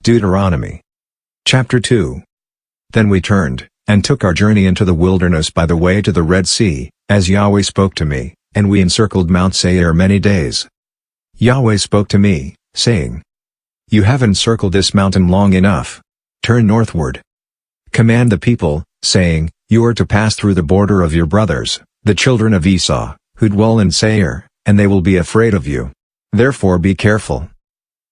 Deuteronomy. Chapter 2. Then we turned, and took our journey into the wilderness by the way to the Red Sea, as Yahweh spoke to me, and we encircled Mount Seir many days. Yahweh spoke to me, saying, "You have encircled this mountain long enough. Turn northward. Command the people, saying, You are to pass through the border of your brothers, the children of Esau, who dwell in Seir, and they will be afraid of you. Therefore be careful.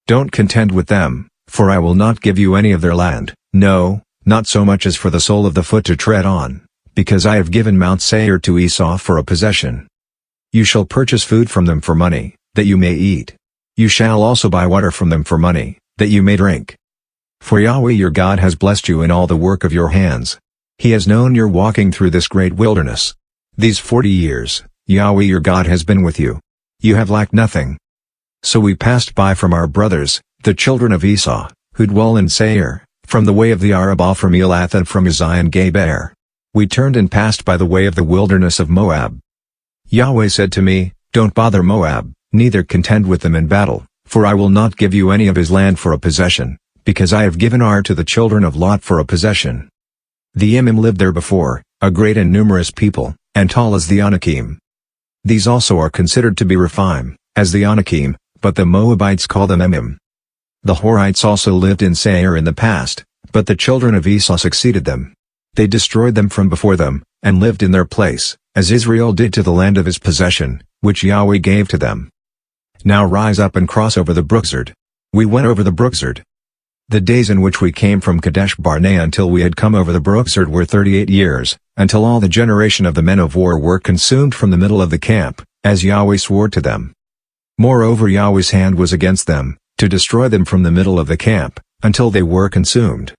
Don't contend with them, for I will not give you any of their land, no, not so much as for the sole of the foot to tread on, because I have given Mount Seir to Esau for a possession. You shall purchase food from them for money, that you may eat. You shall also buy water from them for money, that you may drink. For Yahweh your God has blessed you in all the work of your hands. He has known your walking through this great wilderness. These 40 years, Yahweh your God has been with you. You have lacked nothing. So we passed by from our brothers, the children of Esau, who dwell in Seir, from the way of the Arabah from Elath and from Ezion-Geber. We turned and passed by the way of the wilderness of Moab. Yahweh said to me, Don't bother Moab, neither contend with them in battle, for I will not give you any of his land for a possession, because I have given Ar to the children of Lot for a possession. The Emim lived there before, a great and numerous people, and tall as the Anakim. These also are considered to be Rephaim, as the Anakim, but the Moabites call them Emim. The Horites also lived in Seir in the past, but the children of Esau succeeded them. They destroyed them from before them, and lived in their place, as Israel did to the land of his possession, which Yahweh gave to them. Now rise up and cross over the Brookzard. We went over the Brookzard. The days in which we came from Kadesh Barnea until we had come over the Brookzard were 38 years, until all the generation of the men of war were consumed from the middle of the camp, as Yahweh swore to them. Moreover Yahweh's hand was against them, to destroy them from the middle of the camp, until they were consumed.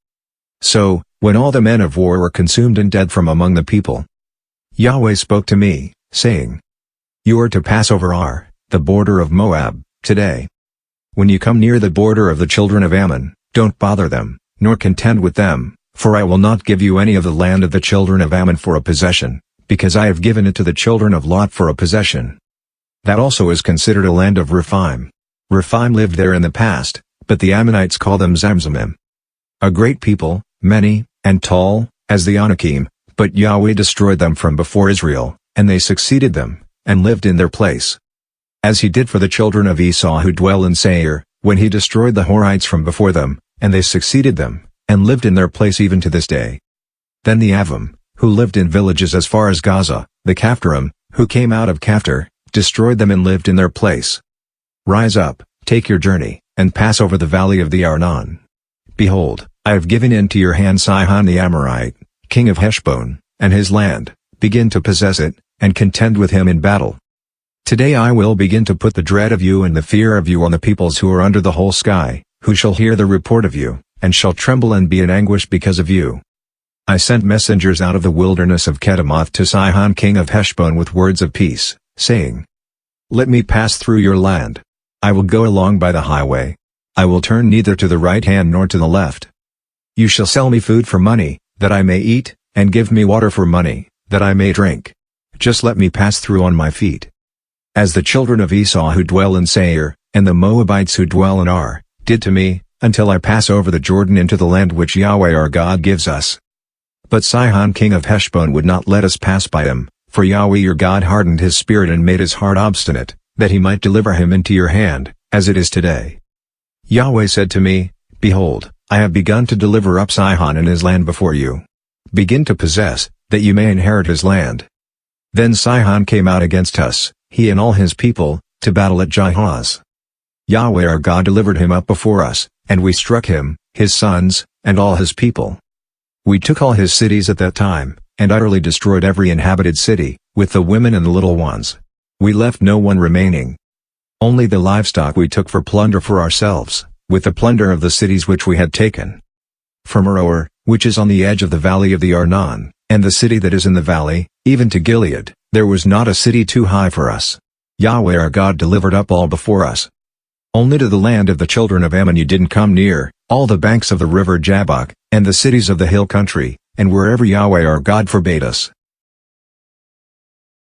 So, when all the men of war were consumed and dead from among the people, Yahweh spoke to me, saying, You are to pass over Ar, the border of Moab, today. When you come near the border of the children of Ammon, don't bother them, nor contend with them, for I will not give you any of the land of the children of Ammon for a possession, because I have given it to the children of Lot for a possession. That also is considered a land of Rephaim. Rephaim lived there in the past, but the Ammonites call them Zamzumim. A great people, many, and tall, as the Anakim, but Yahweh destroyed them from before Israel, and they succeeded them, and lived in their place. As he did for the children of Esau who dwell in Seir, when he destroyed the Horites from before them, and they succeeded them, and lived in their place even to this day. Then the Avim, who lived in villages as far as Gaza, the Caphtorim, who came out of Caphtor, destroyed them and lived in their place. Rise up, take your journey, and pass over the valley of the Arnon. Behold, I have given into your hand Sihon the Amorite, king of Heshbon, and his land. Begin to possess it, and contend with him in battle. Today I will begin to put the dread of you and the fear of you on the peoples who are under the whole sky, who shall hear the report of you, and shall tremble and be in anguish because of you. I sent messengers out of the wilderness of Kedemoth to Sihon king of Heshbon with words of peace, saying, Let me pass through your land. I will go along by the highway. I will turn neither to the right hand nor to the left. You shall sell me food for money, that I may eat, and give me water for money, that I may drink. Just let me pass through on my feet. As the children of Esau who dwell in Seir, and the Moabites who dwell in Ar, did to me, until I pass over the Jordan into the land which Yahweh our God gives us. But Sihon king of Heshbon would not let us pass by him, for Yahweh your God hardened his spirit and made his heart obstinate, that he might deliver him into your hand, as it is today. Yahweh said to me, Behold, I have begun to deliver up Sihon and his land before you. Begin to possess, that you may inherit his land. Then Sihon came out against us, he and all his people, to battle at Jahaz. Yahweh our God delivered him up before us, and we struck him, his sons, and all his people. We took all his cities at that time, and utterly destroyed every inhabited city, with the women and the little ones. We left no one remaining. Only the livestock we took for plunder for ourselves, with the plunder of the cities which we had taken. From Aroer, which is on the edge of the valley of the Arnon, and the city that is in the valley, even to Gilead, there was not a city too high for us. Yahweh our God delivered up all before us. Only to the land of the children of Ammon you didn't come near, all the banks of the river Jabbok, and the cities of the hill country, and wherever Yahweh our God forbade us.